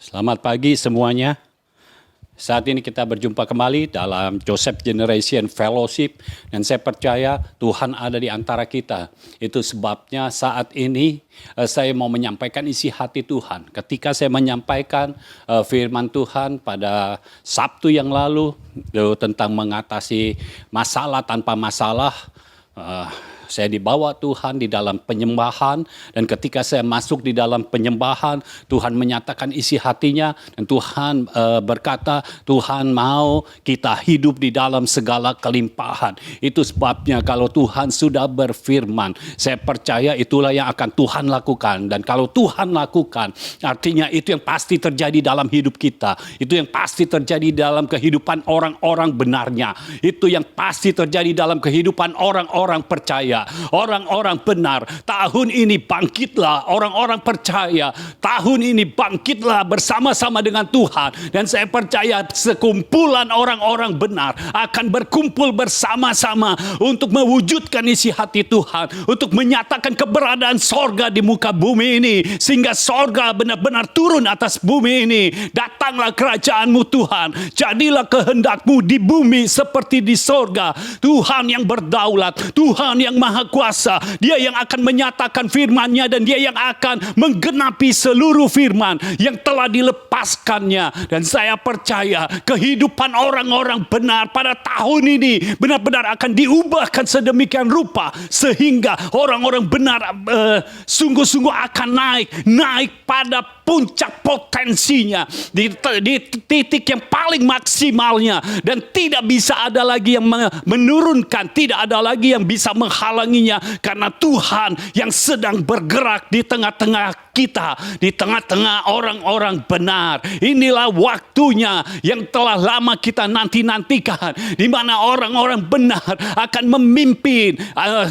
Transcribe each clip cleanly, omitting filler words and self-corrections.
Selamat pagi semuanya. Saat ini kita berjumpa kembali dalam Joseph Generation Fellowship dan saya percaya Tuhan ada di antara kita. Itu sebabnya saat ini saya mau menyampaikan isi hati Tuhan. Ketika saya menyampaikan firman Tuhan pada Sabtu yang lalu tentang mengatasi masalah tanpa masalah, saya dibawa Tuhan di dalam penyembahan, dan ketika saya masuk di dalam penyembahan, Tuhan menyatakan isi hatinya, dan Tuhan berkata, Tuhan mau kita hidup di dalam segala kelimpahan. Itu sebabnya kalau Tuhan sudah berfirman, saya percaya itulah yang akan Tuhan lakukan. Dan kalau Tuhan lakukan, artinya itu yang pasti terjadi dalam hidup kita. Itu yang pasti terjadi dalam kehidupan orang-orang benarnya. Itu yang pasti terjadi dalam kehidupan orang-orang percaya. Orang-orang benar. Tahun ini bangkitlah orang-orang percaya. Tahun ini bangkitlah bersama-sama dengan Tuhan. Dan saya percaya sekumpulan orang-orang benar akan berkumpul bersama-sama untuk mewujudkan isi hati Tuhan. Untuk menyatakan keberadaan sorga di muka bumi ini. Sehingga sorga benar-benar turun atas bumi ini. Datanglah kerajaanmu Tuhan. Jadilah kehendakmu di bumi seperti di sorga. Tuhan yang berdaulat. Tuhan yang maha kuasa, dia yang akan menyatakan firman-Nya dan dia yang akan menggenapi seluruh firman yang telah dilepaskannya. Dan saya percaya kehidupan orang-orang benar pada tahun ini benar-benar akan diubahkan sedemikian rupa sehingga orang-orang benar sungguh-sungguh akan naik pada puncak potensinya di titik yang paling maksimalnya, dan tidak bisa ada lagi yang menurunkan, tidak ada lagi yang bisa menghalanginya, karena Tuhan yang sedang bergerak di tengah-tengah kita, di tengah-tengah orang-orang benar. Inilah waktunya yang telah lama kita nanti-nantikan, di mana orang-orang benar akan memimpin,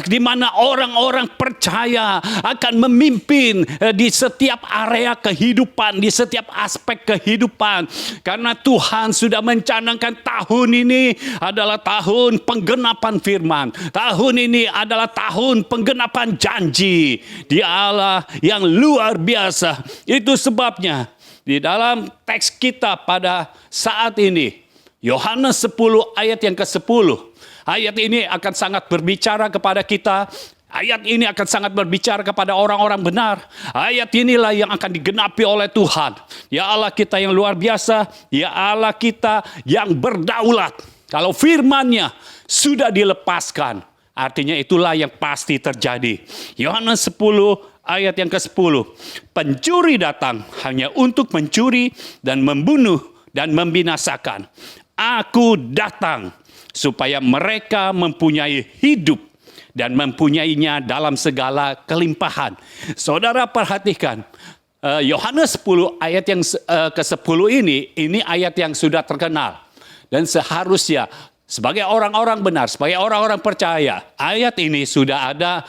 di mana orang-orang percaya akan memimpin di setiap area kehidupan, di setiap aspek kehidupan. Karena Tuhan sudah mencanangkan tahun ini adalah tahun penggenapan firman. Tahun ini adalah tahun penggenapan janji. Dia Allah yang luar biasa. Itu sebabnya di dalam teks kita pada saat ini, Yohanes 10 ayat yang ke-10. Ayat ini akan sangat berbicara kepada kita. Ayat ini akan sangat berbicara kepada orang-orang benar. Ayat inilah yang akan digenapi oleh Tuhan. Ya Allah kita yang luar biasa. Ya Allah kita yang berdaulat. Kalau firman-Nya sudah dilepaskan, artinya itulah yang pasti terjadi. Yohanes 10 ayat yang ke-10. Pencuri datang hanya untuk mencuri dan membunuh dan membinasakan. Aku datang supaya mereka mempunyai hidup dan mempunyainya dalam segala kelimpahan. Saudara perhatikan, Yohanes 10 ayat yang ke-10 ini ayat yang sudah terkenal. Dan seharusnya sebagai orang-orang benar, sebagai orang-orang percaya, ayat ini sudah ada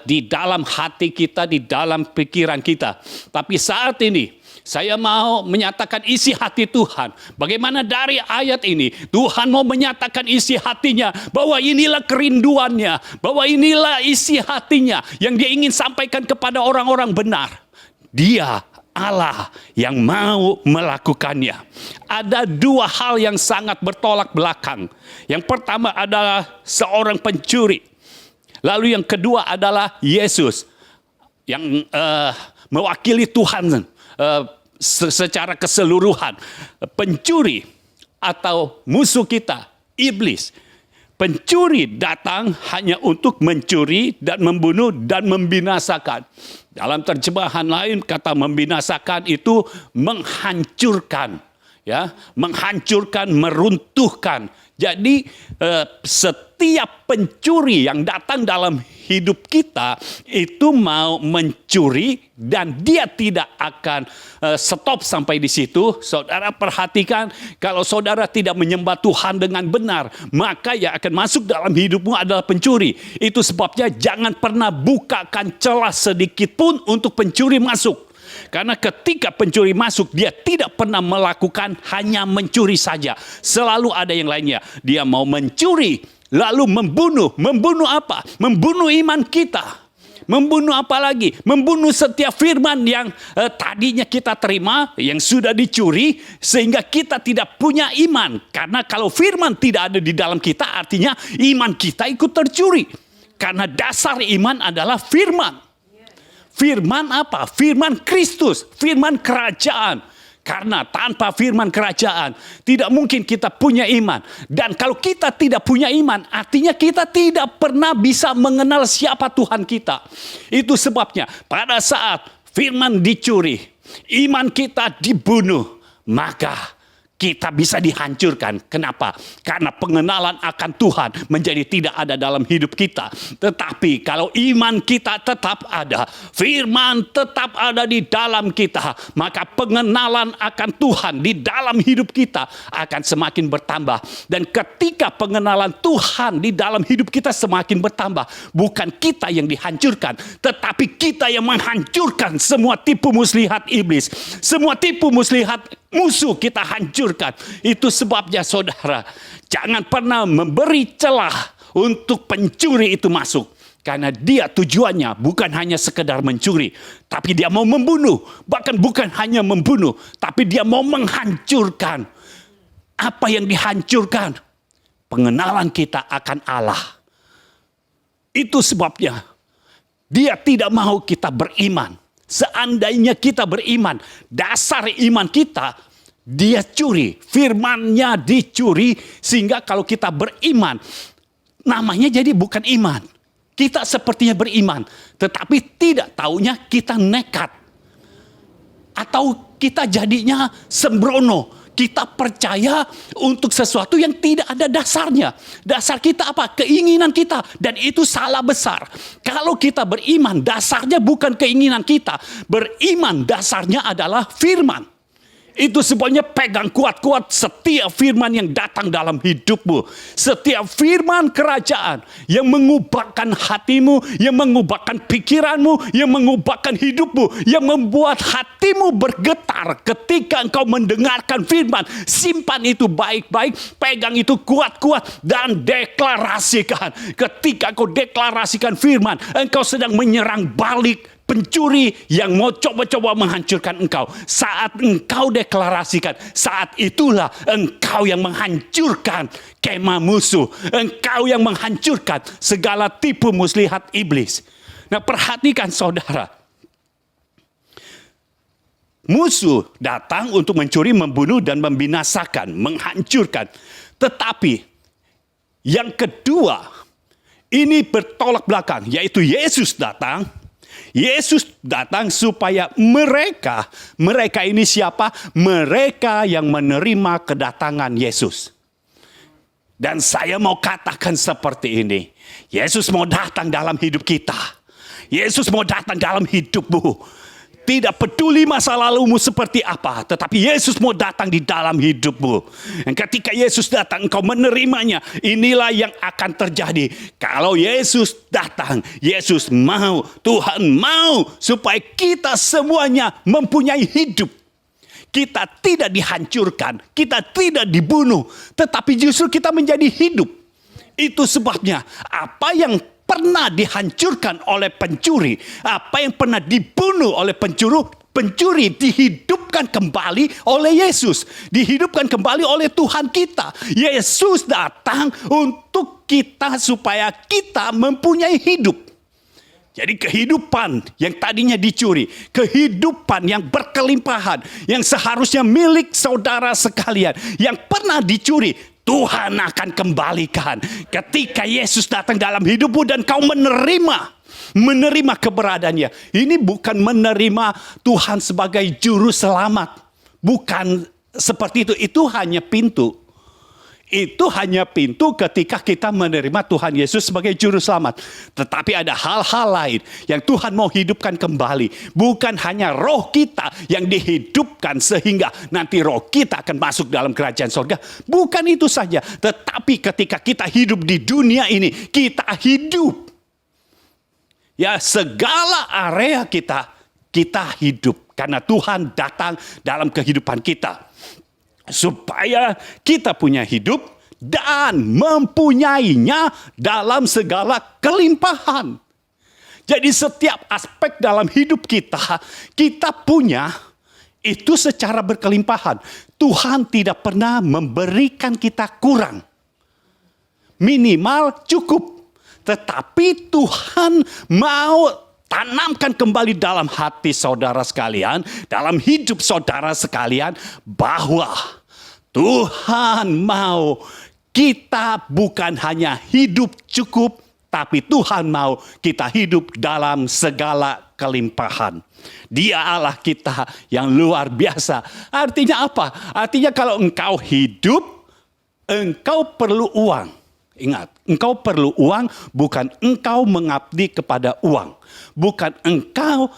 di dalam hati kita, di dalam pikiran kita. Tapi saat ini saya mau menyatakan isi hati Tuhan. Bagaimana dari ayat ini Tuhan mau menyatakan isi hatinya, bahwa inilah kerinduannya, bahwa inilah isi hatinya yang dia ingin sampaikan kepada orang-orang benar. Dia Allah yang mau melakukannya. Ada dua hal yang sangat bertolak belakang. Yang pertama adalah seorang pencuri. Lalu yang kedua adalah Yesus yang mewakili Tuhan secara keseluruhan. Pencuri atau musuh kita, iblis. Pencuri datang hanya untuk mencuri dan membunuh dan membinasakan. Dalam terjemahan lain kata membinasakan itu menghancurkan, ya, menghancurkan, meruntuhkan. Jadi setiap pencuri yang datang dalam hidup kita itu mau mencuri dan dia tidak akan stop sampai di situ. Saudara perhatikan, kalau saudara tidak menyembah Tuhan dengan benar, maka yang akan masuk dalam hidupmu adalah pencuri. Itu sebabnya jangan pernah bukakan celah sedikit pun untuk pencuri masuk. Karena ketika pencuri masuk, dia tidak pernah melakukan hanya mencuri saja. Selalu ada yang lainnya. Dia mau mencuri, lalu membunuh. Membunuh apa? Membunuh iman kita. Membunuh apa lagi? Membunuh setiap firman yang tadinya kita terima, yang sudah dicuri, sehingga kita tidak punya iman. Karena kalau firman tidak ada di dalam kita, artinya iman kita ikut tercuri. Karena dasar iman adalah firman. Firman apa? Firman Kristus, firman kerajaan. Karena tanpa firman kerajaan, tidak mungkin kita punya iman. Dan kalau kita tidak punya iman, artinya kita tidak pernah bisa mengenal siapa Tuhan kita. Itu sebabnya pada saat firman dicuri, iman kita dibunuh, maka kita bisa dihancurkan. Kenapa? Karena pengenalan akan Tuhan menjadi tidak ada dalam hidup kita. Tetapi kalau iman kita tetap ada, firman tetap ada di dalam kita, maka pengenalan akan Tuhan di dalam hidup kita akan semakin bertambah. Dan ketika pengenalan Tuhan di dalam hidup kita semakin bertambah, bukan kita yang dihancurkan, tetapi kita yang menghancurkan semua tipu muslihat iblis. Semua tipu muslihat musuh kita hancurkan. Itu sebabnya saudara, jangan pernah memberi celah untuk pencuri itu masuk. Karena dia tujuannya bukan hanya sekedar mencuri, tapi dia mau membunuh. Bahkan bukan hanya membunuh, tapi dia mau menghancurkan. Apa yang dihancurkan? Pengenalan kita akan Allah. Itu sebabnya dia tidak mau kita beriman. Seandainya kita beriman, dasar iman kita, dia curi, firmannya dicuri, sehingga kalau kita beriman, namanya jadi bukan iman. Kita sepertinya beriman, tetapi tidak taunya kita nekat. Atau kita jadinya sembrono. Kita percaya untuk sesuatu yang tidak ada dasarnya. Dasar kita apa? Keinginan kita. Dan itu salah besar. Kalau kita beriman, dasarnya bukan keinginan kita. Beriman dasarnya adalah firman. Itu sebabnya pegang kuat-kuat setiap firman yang datang dalam hidupmu. Setiap firman kerajaan yang mengubahkan hatimu, yang mengubahkan pikiranmu, yang mengubahkan hidupmu, yang membuat hatimu bergetar ketika engkau mendengarkan firman. Simpan itu baik-baik, pegang itu kuat-kuat dan deklarasikan. Ketika engkau deklarasikan firman, engkau sedang menyerang balik pencuri yang mau coba-coba menghancurkan engkau. Saat engkau deklarasikan, saat itulah engkau yang menghancurkan kemah musuh. Engkau yang menghancurkan segala tipu muslihat iblis. Nah, perhatikan saudara. Musuh datang untuk mencuri, membunuh, dan membinasakan, menghancurkan. Tetapi yang kedua, ini bertolak belakang, yaitu Yesus datang. Yesus datang supaya mereka ini siapa? Mereka yang menerima kedatangan Yesus. Dan saya mau katakan seperti ini. Yesus mau datang dalam hidup kita. Yesus mau datang dalam hidupmu. Tidak peduli masa lalumu seperti apa, tetapi Yesus mau datang di dalam hidupmu. Dan ketika Yesus datang, engkau menerimanya. Inilah yang akan terjadi. Kalau Yesus datang, Yesus mau, Tuhan mau supaya kita semuanya mempunyai hidup. Kita tidak dihancurkan, kita tidak dibunuh, tetapi justru kita menjadi hidup. Itu sebabnya apa yang pernah dihancurkan oleh pencuri, apa yang pernah dibunuh oleh pencuri dihidupkan kembali oleh Yesus, dihidupkan kembali oleh Tuhan kita. Yesus datang untuk kita supaya kita mempunyai hidup. Jadi kehidupan yang tadinya dicuri, kehidupan yang berkelimpahan, yang seharusnya milik saudara sekalian, yang pernah dicuri, Tuhan akan kembalikan ketika Yesus datang dalam hidupmu dan kau menerima keberadaannya. Ini bukan menerima Tuhan sebagai juru selamat. Bukan seperti itu. Itu hanya pintu. Itu hanya pintu ketika kita menerima Tuhan Yesus sebagai juru selamat. Tetapi ada hal-hal lain yang Tuhan mau hidupkan kembali. Bukan hanya roh kita yang dihidupkan sehingga nanti roh kita akan masuk dalam kerajaan surga. Bukan itu saja. Tetapi ketika kita hidup di dunia ini, kita hidup. Ya, segala area kita hidup. Karena Tuhan datang dalam kehidupan kita. Supaya kita punya hidup dan mempunyainya dalam segala kelimpahan. Jadi setiap aspek dalam hidup kita, kita punya itu secara berkelimpahan. Tuhan tidak pernah memberikan kita kurang. Minimal cukup. Tetapi Tuhan mau tanamkan kembali dalam hati saudara sekalian, dalam hidup saudara sekalian, bahwa Tuhan mau kita bukan hanya hidup cukup, tapi Tuhan mau kita hidup dalam segala kelimpahan. Dia Allah kita yang luar biasa. Artinya apa? Artinya kalau engkau hidup, engkau perlu uang. Ingat, engkau perlu uang, bukan engkau mengabdi kepada uang. Bukan engkau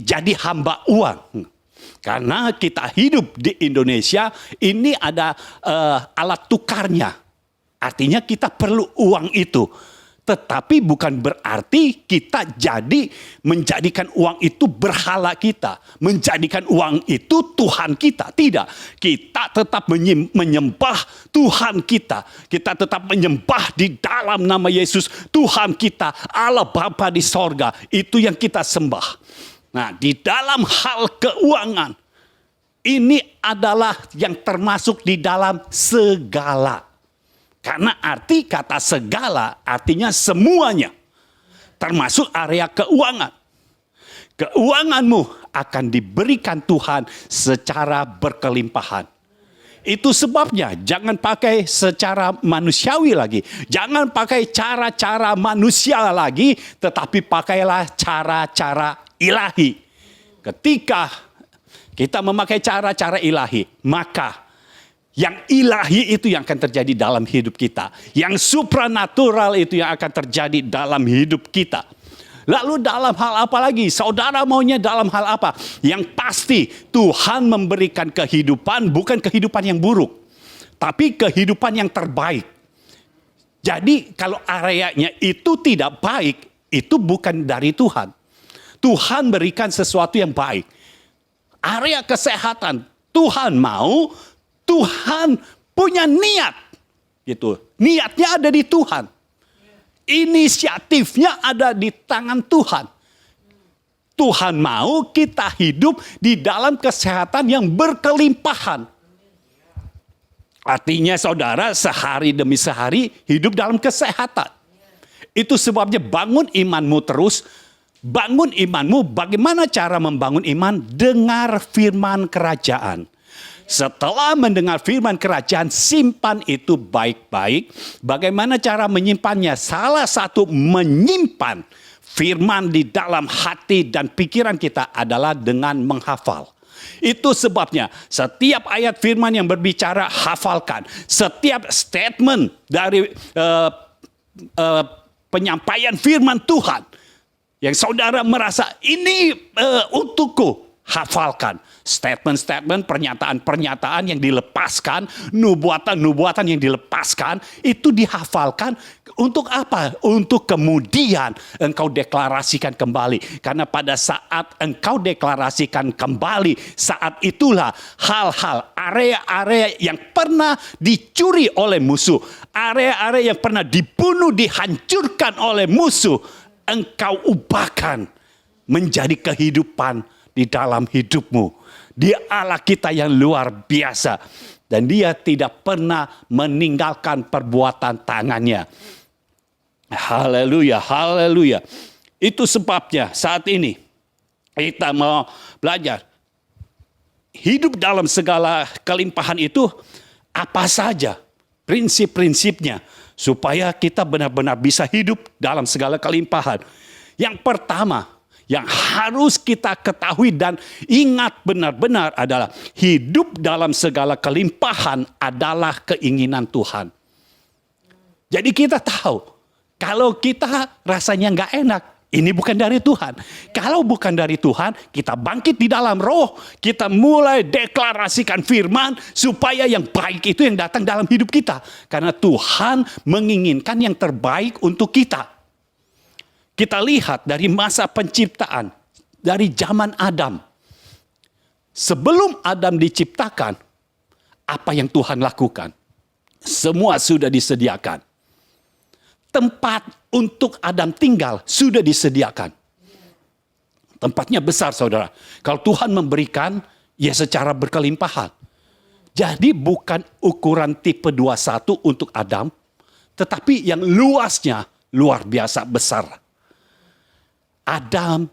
jadi hamba uang. Karena kita hidup di Indonesia, ini ada alat tukarnya. Artinya kita perlu uang itu. Tetapi bukan berarti kita menjadikan uang itu berhala kita. Menjadikan uang itu Tuhan kita. Tidak. Kita tetap menyembah Tuhan kita. Kita tetap menyembah di dalam nama Yesus. Tuhan kita, Allah Bapa di sorga. Itu yang kita sembah. Nah, di dalam hal keuangan, ini adalah yang termasuk di dalam segala. Karena arti kata segala artinya semuanya. Termasuk area keuangan. Keuanganmu akan diberikan Tuhan secara berkelimpahan. Itu sebabnya jangan pakai secara manusiawi lagi. Jangan pakai cara-cara manusia lagi. Tetapi pakailah cara-cara ilahi. Ketika kita memakai cara-cara ilahi, maka yang ilahi itu yang akan terjadi dalam hidup kita. Yang supranatural itu yang akan terjadi dalam hidup kita. Lalu dalam hal apa lagi? Saudara maunya dalam hal apa? Yang pasti Tuhan memberikan kehidupan, bukan kehidupan yang buruk. Tapi kehidupan yang terbaik. Jadi kalau areanya itu tidak baik, itu bukan dari Tuhan. Tuhan berikan sesuatu yang baik. Area kesehatan, Tuhan mau, Tuhan punya niat, gitu. Niatnya ada di Tuhan. Inisiatifnya ada di tangan Tuhan. Tuhan mau kita hidup di dalam kesehatan yang berkelimpahan. Artinya saudara sehari demi sehari hidup dalam kesehatan. Itu sebabnya bangun imanmu terus. Bangun imanmu, bagaimana cara membangun iman? Dengar firman kerajaan. Setelah mendengar firman kerajaan, simpan itu baik-baik. Bagaimana cara menyimpannya? Salah satu menyimpan firman di dalam hati dan pikiran kita adalah dengan menghafal. Itu sebabnya setiap ayat firman yang berbicara, hafalkan. Setiap statement dari penyampaian firman Tuhan yang saudara merasa ini untukku, hafalkan. Statement-statement, pernyataan-pernyataan yang dilepaskan, nubuatan-nubuatan yang dilepaskan, itu dihafalkan untuk apa? Untuk kemudian engkau deklarasikan kembali. Karena pada saat engkau deklarasikan kembali, saat itulah hal-hal, area-area yang pernah dicuri oleh musuh, area-area yang pernah dibunuh, dihancurkan oleh musuh, engkau ubahkan menjadi kehidupan di dalam hidupmu. Dia Allah kita yang luar biasa. Dan dia tidak pernah meninggalkan perbuatan tangannya. Haleluya, haleluya. Itu sebabnya saat ini kita mau belajar. Hidup dalam segala kelimpahan itu apa saja prinsip-prinsipnya. Supaya kita benar-benar bisa hidup dalam segala kelimpahan. Yang pertama, yang harus kita ketahui dan ingat benar-benar adalah hidup dalam segala kelimpahan adalah keinginan Tuhan. Jadi kita tahu kalau kita rasanya nggak enak, ini bukan dari Tuhan. Kalau bukan dari Tuhan, kita bangkit di dalam roh, kita mulai deklarasikan firman supaya yang baik itu yang datang dalam hidup kita. Karena Tuhan menginginkan yang terbaik untuk kita. Kita lihat dari masa penciptaan, dari zaman Adam. Sebelum Adam diciptakan, apa yang Tuhan lakukan? Semua sudah disediakan. Tempat untuk Adam tinggal sudah disediakan. Tempatnya besar, saudara. Kalau Tuhan memberikan, ya secara berkelimpahan. Jadi bukan ukuran tipe 21 untuk Adam, tetapi yang luasnya luar biasa besar. Adam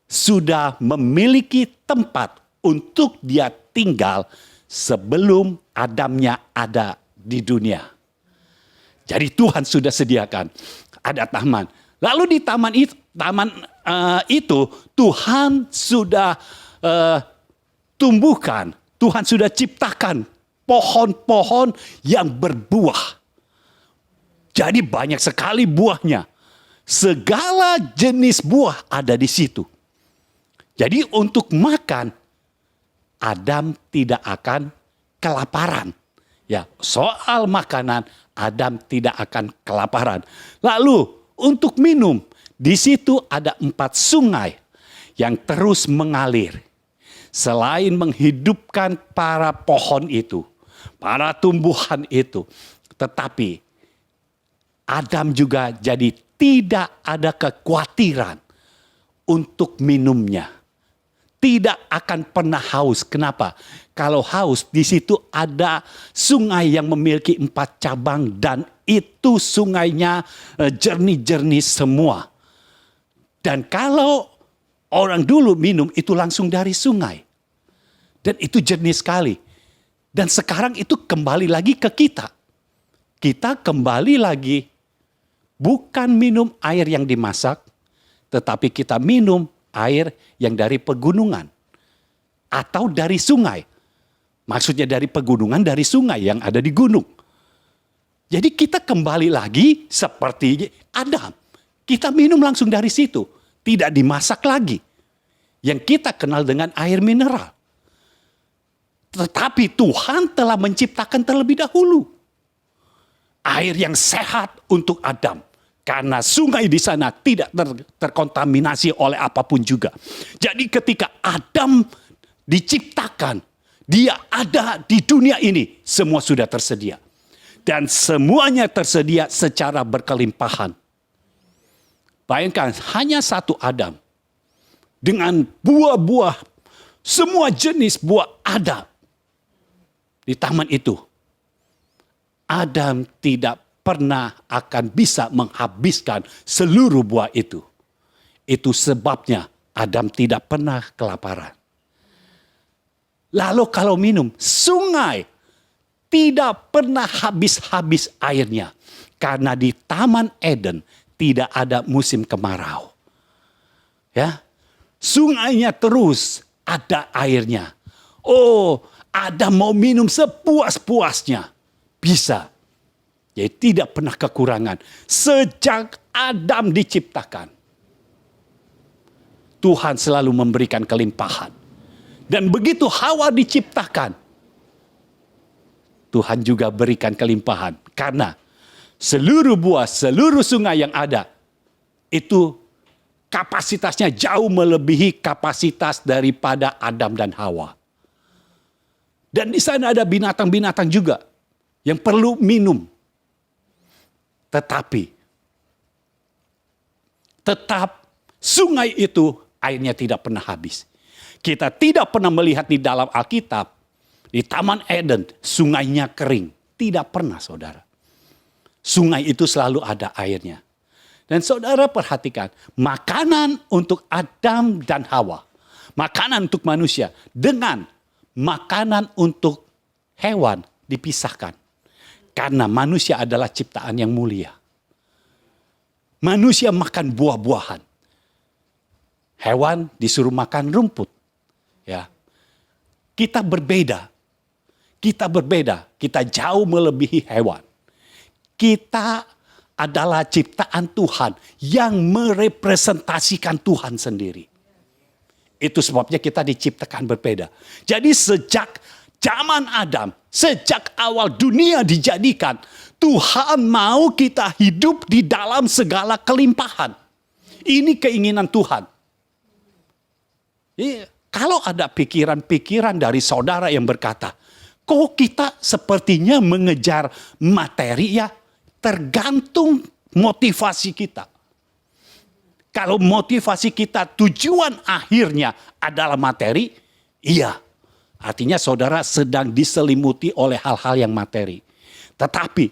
sudah memiliki tempat untuk dia tinggal sebelum Adamnya ada di dunia. Jadi Tuhan sudah sediakan ada taman. Lalu di taman itu Tuhan sudah tumbuhkan, Tuhan sudah ciptakan pohon-pohon yang berbuah. Jadi banyak sekali buahnya. Segala jenis buah ada di situ. Jadi untuk makan, Adam tidak akan kelaparan. Ya, soal makanan, Adam tidak akan kelaparan. Lalu untuk minum, di situ ada 4 sungai yang terus mengalir. Selain menghidupkan para pohon itu, para tumbuhan itu, tetapi Adam juga jadi tidak ada kekhawatiran untuk minumnya. Tidak akan pernah haus. Kenapa? Kalau haus, di situ ada sungai yang memiliki 4 cabang dan itu sungainya jernih-jernih semua. Dan kalau orang dulu minum itu langsung dari sungai. Dan itu jernih sekali. Dan sekarang itu kembali lagi ke kita. Kita kembali lagi bukan minum air yang dimasak, tetapi kita minum air yang dari pegunungan atau dari sungai. Maksudnya dari pegunungan, dari sungai yang ada di gunung. Jadi kita kembali lagi seperti Adam. Kita minum langsung dari situ, tidak dimasak lagi. Yang kita kenal dengan air mineral. Tetapi Tuhan telah menciptakan terlebih dahulu air yang sehat untuk Adam. Karena sungai di sana tidak terkontaminasi oleh apapun juga. Jadi ketika Adam diciptakan, dia ada di dunia ini, semua sudah tersedia. Dan semuanya tersedia secara berkelimpahan. Bayangkan hanya satu Adam. Dengan buah-buah, semua jenis buah ada di taman itu. Adam tidak pernah akan bisa menghabiskan seluruh buah itu. Itu sebabnya Adam tidak pernah kelaparan. Lalu kalau minum, sungai tidak pernah habis-habis airnya. Karena di Taman Eden tidak ada musim kemarau. Ya, sungainya terus ada airnya. Oh, Adam mau minum sepuas-puasnya. Bisa. Jadi tidak pernah kekurangan. Sejak Adam diciptakan, Tuhan selalu memberikan kelimpahan. Dan begitu Hawa diciptakan, Tuhan juga berikan kelimpahan. Karena seluruh buah, seluruh sungai yang ada, itu kapasitasnya jauh melebihi kapasitas daripada Adam dan Hawa. Dan di sana ada binatang-binatang juga yang perlu minum. Tetapi tetap sungai itu airnya tidak pernah habis. Kita tidak pernah melihat di dalam Alkitab, di Taman Eden, sungainya kering. Tidak pernah, saudara. Sungai itu selalu ada airnya. Dan saudara perhatikan, makanan untuk Adam dan Hawa, makanan untuk manusia, dengan makanan untuk hewan dipisahkan. Karena manusia adalah ciptaan yang mulia. Manusia makan buah-buahan. Hewan disuruh makan rumput. Ya. Kita berbeda. Kita berbeda. Kita jauh melebihi hewan. Kita adalah ciptaan Tuhan yang merepresentasikan Tuhan sendiri. Itu sebabnya kita diciptakan berbeda. Jadi sejak zaman Adam, sejak awal dunia dijadikan, Tuhan mau kita hidup di dalam segala kelimpahan. Ini keinginan Tuhan. Kalau ada pikiran-pikiran dari saudara yang berkata, kok kita sepertinya mengejar materi ya? Tergantung motivasi kita. Kalau motivasi kita tujuan akhirnya adalah materi, iya. Artinya saudara sedang diselimuti oleh hal-hal yang materi. Tetapi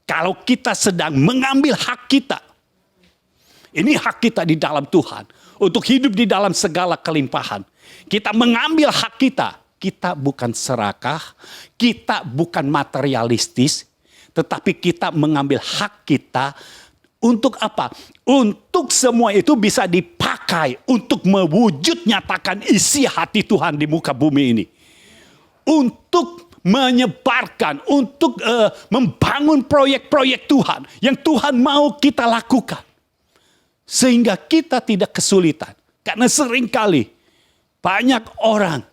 kalau kita sedang mengambil hak kita, ini hak kita di dalam Tuhan, untuk hidup di dalam segala kelimpahan. Kita mengambil hak kita. Kita bukan serakah, kita bukan materialistis, tetapi kita mengambil hak kita. Untuk apa? Untuk semua itu bisa dipakai untuk mewujud nyatakan isi hati Tuhan di muka bumi ini. Untuk menyebarkan, untuk membangun proyek-proyek Tuhan yang Tuhan mau kita lakukan. Sehingga kita tidak kesulitan. Karena seringkali banyak orang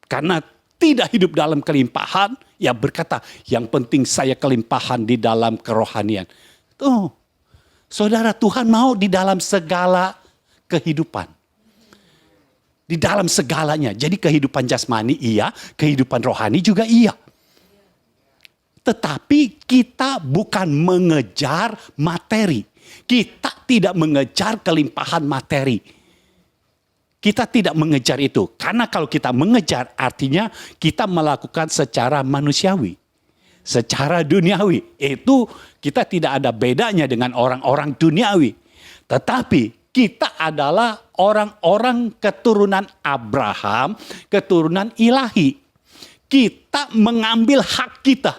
karena tidak hidup dalam kelimpahan, ya berkata, yang penting saya kelimpahan di dalam kerohanian. Tuh. Saudara, Tuhan mau di dalam segala kehidupan. Di dalam segalanya. Jadi kehidupan jasmani iya, kehidupan rohani juga iya. Tetapi kita bukan mengejar materi. Kita tidak mengejar kelimpahan materi. Kita tidak mengejar itu. Karena kalau kita mengejar artinya kita melakukan secara manusiawi. Secara duniawi. Itu kita tidak ada bedanya dengan orang-orang duniawi. Tetapi kita adalah orang-orang keturunan Abraham, keturunan ilahi. Kita mengambil hak kita.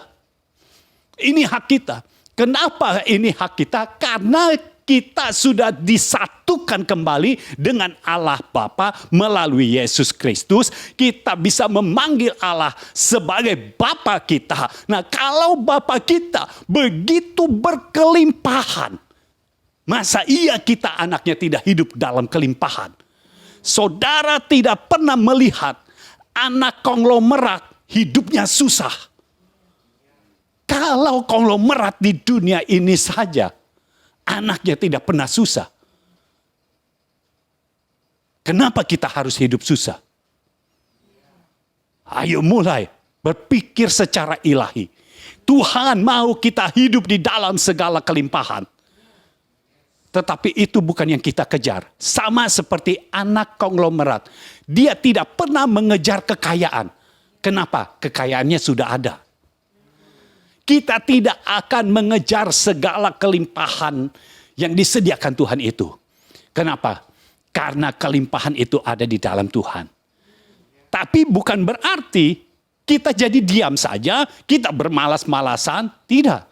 Ini hak kita. Kenapa ini hak kita? Karena kita sudah disatukan kembali dengan Allah Bapa melalui Yesus Kristus. Kita bisa memanggil Allah sebagai Bapa kita. Nah, kalau Bapa kita begitu berkelimpahan, masa iya kita anaknya tidak hidup dalam kelimpahan? Saudara tidak pernah melihat anak konglomerat hidupnya susah. Kalau konglomerat di dunia ini saja, anaknya tidak pernah susah. Kenapa kita harus hidup susah? Ayo mulai berpikir secara ilahi. Tuhan mau kita hidup di dalam segala kelimpahan. Tetapi itu bukan yang kita kejar. Sama seperti anak konglomerat. Dia tidak pernah mengejar kekayaan. Kenapa? Kekayaannya sudah ada. Kita tidak akan mengejar segala kelimpahan yang disediakan Tuhan itu. Kenapa? Karena kelimpahan itu ada di dalam Tuhan. Tapi bukan berarti kita jadi diam saja, kita bermalas-malasan. Tidak.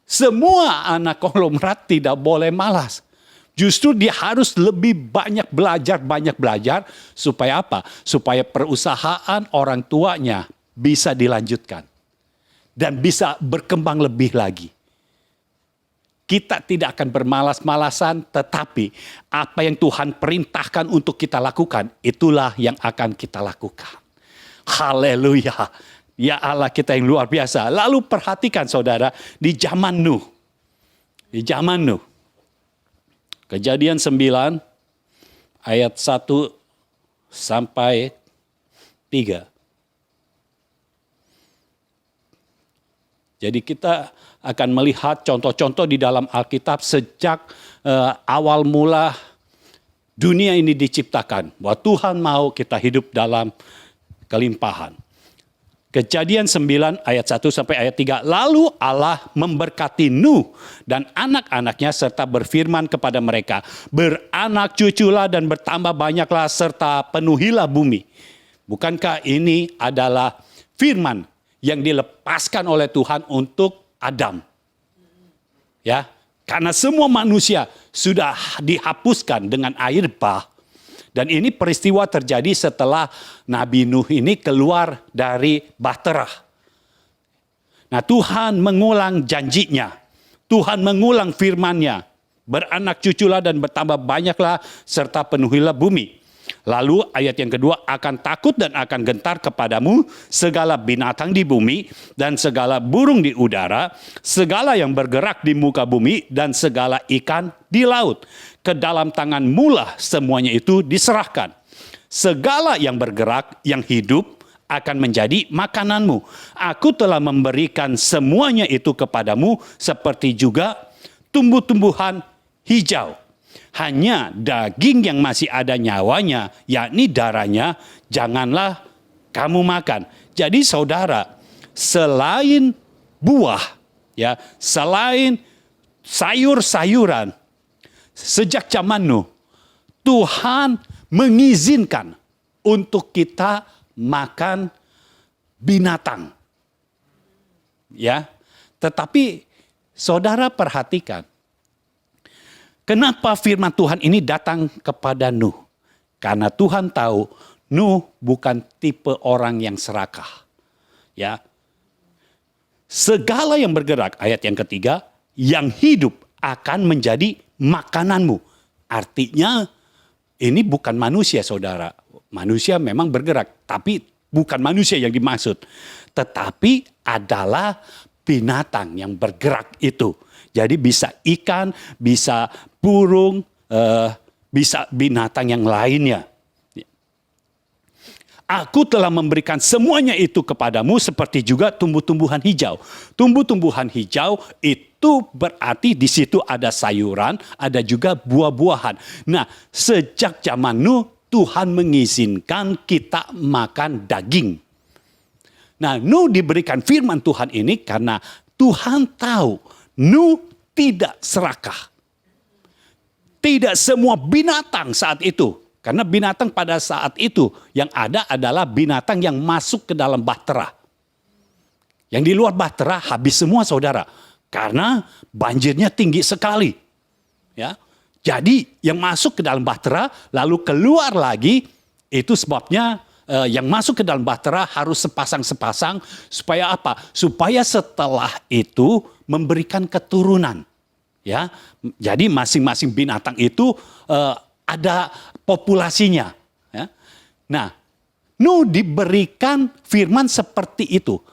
Semua anak konglomerat tidak boleh malas. Justru dia harus lebih banyak belajar. Supaya apa? Supaya perusahaan orang tuanya bisa dilanjutkan. Dan bisa berkembang lebih lagi. Kita tidak akan bermalas-malasan, tetapi apa yang Tuhan perintahkan untuk kita lakukan, itulah yang akan kita lakukan. Haleluya. Ya Allah kita yang luar biasa. Lalu perhatikan saudara, di zaman Nuh. Di zaman Nuh. Kejadian 9, ayat 1 sampai 3. Jadi kita akan melihat contoh-contoh di dalam Alkitab sejak awal mula dunia ini diciptakan. Bahwa Tuhan mau kita hidup dalam kelimpahan. Kejadian 9 ayat 1 sampai ayat 3. Lalu Allah memberkati Nuh dan anak-anaknya serta berfirman kepada mereka. Beranak cuculah dan bertambah banyaklah serta penuhilah bumi. Bukankah ini adalah firman yang dilepaskan oleh Tuhan untuk Adam. Ya, karena semua manusia sudah dihapuskan dengan air bah. Dan ini peristiwa terjadi setelah Nabi Nuh ini keluar dari Bahtera. Nah, Tuhan mengulang janjinya. Tuhan mengulang firman-Nya. Beranak cuculah dan bertambah banyaklah serta penuhilah bumi. Lalu ayat yang kedua, akan takut dan akan gentar kepadamu segala binatang di bumi dan segala burung di udara, segala yang bergerak di muka bumi dan segala ikan di laut. Ke dalam tanganmu lah semuanya itu diserahkan. Segala yang bergerak, yang hidup akan menjadi makananmu. Aku telah memberikan semuanya itu kepadamu seperti juga tumbuh-tumbuhan hijau. Hanya daging yang masih ada nyawanya, yakni darahnya, janganlah kamu makan. Jadi saudara, selain buah, ya, selain sayur-sayuran, sejak zaman Nuh, Tuhan mengizinkan untuk kita makan binatang. Ya, tetapi saudara perhatikan, kenapa firman Tuhan ini datang kepada Nuh? Karena Tuhan tahu Nuh bukan tipe orang yang serakah. Ya. Segala yang bergerak, ayat yang ketiga, yang hidup akan menjadi makananmu. Artinya ini bukan manusia, saudara. Manusia memang bergerak, tapi bukan manusia yang dimaksud. Tetapi adalah binatang yang bergerak itu. Jadi bisa ikan, bisa burung, bisa binatang yang lainnya. Aku telah memberikan semuanya itu kepadamu seperti juga tumbuh-tumbuhan hijau. Tumbuh-tumbuhan hijau itu berarti di situ ada sayuran, ada juga buah-buahan. Nah, sejak zaman Nuh, Tuhan mengizinkan kita makan daging. Nah, Nuh diberikan firman Tuhan ini karena Tuhan tahu Nuh tidak serakah. Tidak semua binatang saat itu. Karena binatang pada saat itu yang ada adalah binatang yang masuk ke dalam bahtera. Yang di luar bahtera habis semua, saudara. Karena banjirnya tinggi sekali. Ya. Jadi yang masuk ke dalam bahtera lalu keluar lagi, itu sebabnya yang masuk ke dalam bahtera harus sepasang-sepasang. Supaya apa? Supaya setelah itu memberikan keturunan. Ya. Jadi masing-masing binatang itu ada populasinya. Ya. Nah, Nuh diberikan firman seperti itu.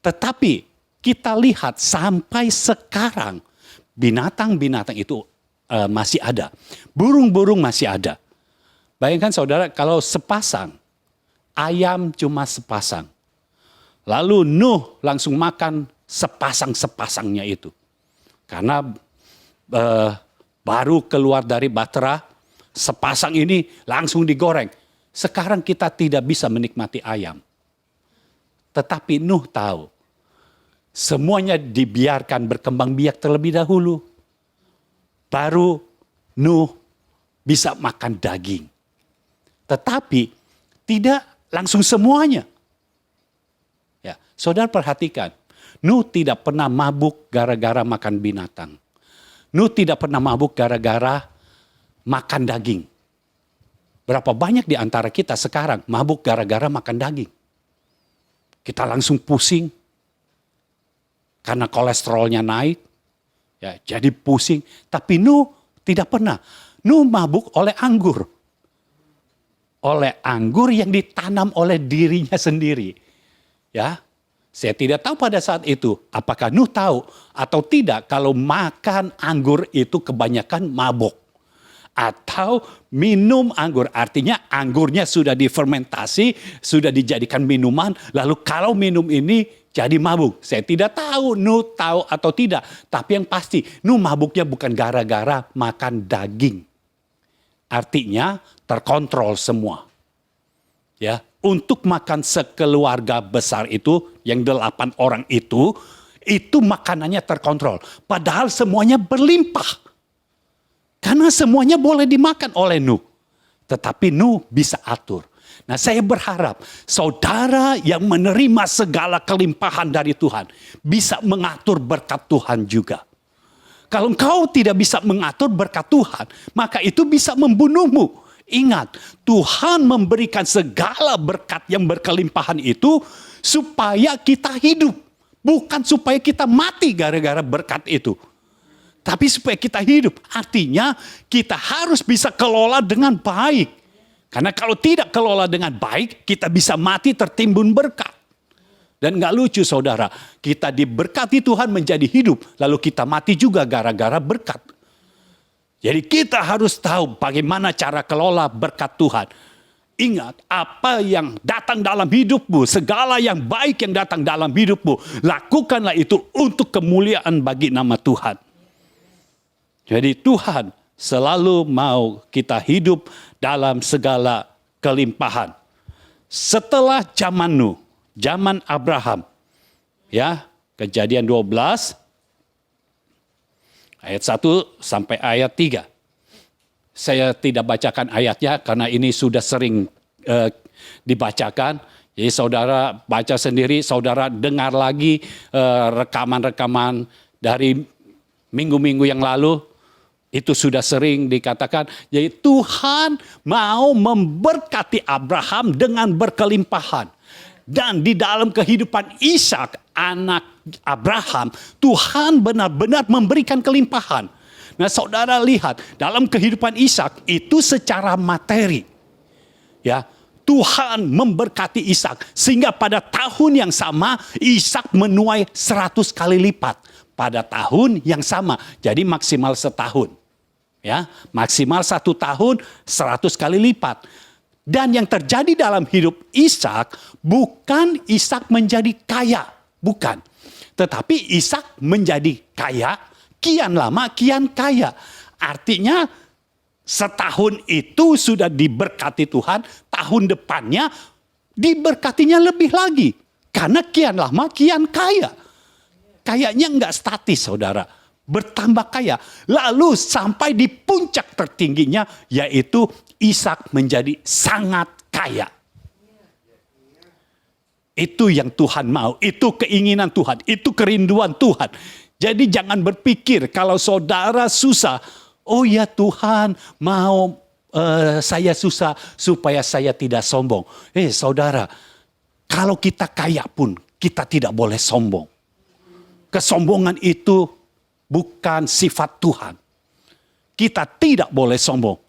Tetapi kita lihat sampai sekarang binatang-binatang itu masih ada. Burung-burung masih ada. Bayangkan saudara kalau sepasang, ayam cuma sepasang. Lalu Nuh langsung makan sepasang-sepasangnya itu. Karena baru keluar dari bahtera, sepasang ini langsung digoreng. Sekarang kita tidak bisa menikmati ayam. Tetapi Nuh tahu, semuanya dibiarkan berkembang biak terlebih dahulu. Baru Nuh bisa makan daging. Tetapi tidak langsung semuanya. Ya, saudara perhatikan, Nuh tidak pernah mabuk gara-gara makan binatang. Nuh tidak pernah mabuk gara-gara makan daging. Berapa banyak di antara kita sekarang mabuk gara-gara makan daging. Kita langsung pusing karena kolesterolnya naik. Ya, jadi pusing. Tapi Nuh tidak pernah. Nuh mabuk oleh anggur. Oleh anggur yang ditanam oleh dirinya sendiri. Ya. Saya tidak tahu pada saat itu apakah Nuh tahu atau tidak kalau makan anggur itu kebanyakan mabuk. Atau minum anggur, artinya anggurnya sudah difermentasi, sudah dijadikan minuman, lalu kalau minum ini jadi mabuk. Saya tidak tahu Nuh tahu atau tidak, tapi yang pasti Nuh mabuknya bukan gara-gara makan daging. Artinya terkontrol semua. Ya, untuk makan sekeluarga besar itu, yang 8 orang itu makanannya terkontrol. Padahal semuanya berlimpah. Karena semuanya boleh dimakan oleh Nuh. Tetapi Nuh bisa atur. Nah, saya berharap saudara yang menerima segala kelimpahan dari Tuhan bisa mengatur berkat Tuhan juga. Kalau engkau tidak bisa mengatur berkat Tuhan, maka itu bisa membunuhmu. Ingat, Tuhan memberikan segala berkat yang berkelimpahan itu supaya kita hidup. Bukan supaya kita mati gara-gara berkat itu. Tapi supaya kita hidup. Artinya kita harus bisa kelola dengan baik. Karena kalau tidak kelola dengan baik, kita bisa mati tertimbun berkat. Dan gak lucu saudara, kita diberkati Tuhan menjadi hidup. Lalu kita mati juga gara-gara berkat. Jadi kita harus tahu bagaimana cara kelola berkat Tuhan. Ingat, apa yang datang dalam hidupmu, segala yang baik yang datang dalam hidupmu, lakukanlah itu untuk kemuliaan bagi nama Tuhan. Jadi Tuhan selalu mau kita hidup dalam segala kelimpahan. Setelah zaman Nuh, zaman Abraham, ya, Kejadian 12 ayat 1 sampai ayat 3. Saya tidak bacakan ayatnya karena ini sudah sering dibacakan. Jadi saudara baca sendiri, saudara dengar lagi rekaman-rekaman dari minggu-minggu yang lalu. Itu sudah sering dikatakan. Jadi Tuhan mau memberkati Abraham dengan berkelimpahan. Dan di dalam kehidupan Ishak, anak Abraham, Tuhan benar-benar memberikan kelimpahan. Nah, saudara lihat dalam kehidupan Ishak itu secara materi, ya, Tuhan memberkati Ishak sehingga pada tahun yang sama Ishak menuai 100 kali lipat pada tahun yang sama. Jadi maksimal setahun, ya, maksimal 1 tahun 100 kali lipat. Dan yang terjadi dalam hidup Ishak, bukan Ishak menjadi kaya, bukan. Tetapi Ishak menjadi kaya, kian lama kian kaya. Artinya setahun itu sudah diberkati Tuhan, tahun depannya diberkatinya lebih lagi. Karena kian lama kian kaya. Kayaknya enggak statis, saudara. Bertambah kaya. Lalu sampai di puncak tertingginya, yaitu Ishak menjadi sangat kaya. Itu yang Tuhan mau. Itu keinginan Tuhan. Itu kerinduan Tuhan. Jadi jangan berpikir kalau saudara susah. Oh ya Tuhan mau saya susah supaya saya tidak sombong. Saudara, kalau kita kaya pun kita tidak boleh sombong. Kesombongan itu bukan sifat Tuhan. Kita tidak boleh sombong.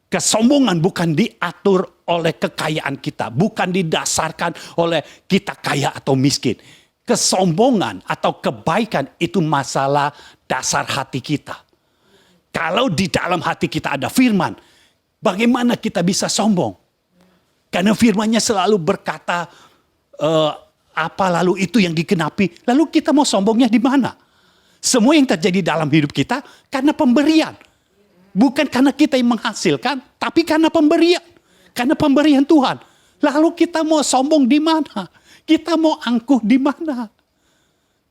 Kesombongan bukan diatur oleh kekayaan kita. Bukan didasarkan oleh kita kaya atau miskin. Kesombongan atau kebaikan itu masalah dasar hati kita. Kalau di dalam hati kita ada firman, bagaimana kita bisa sombong? Karena firmannya selalu berkata, apa lalu itu yang dikenapi. Lalu kita mau sombongnya di mana? Semua yang terjadi dalam hidup kita karena pemberian. Bukan karena kita yang menghasilkan, tapi karena pemberian. Karena pemberian Tuhan. Lalu kita mau sombong di mana? Kita mau angkuh di mana?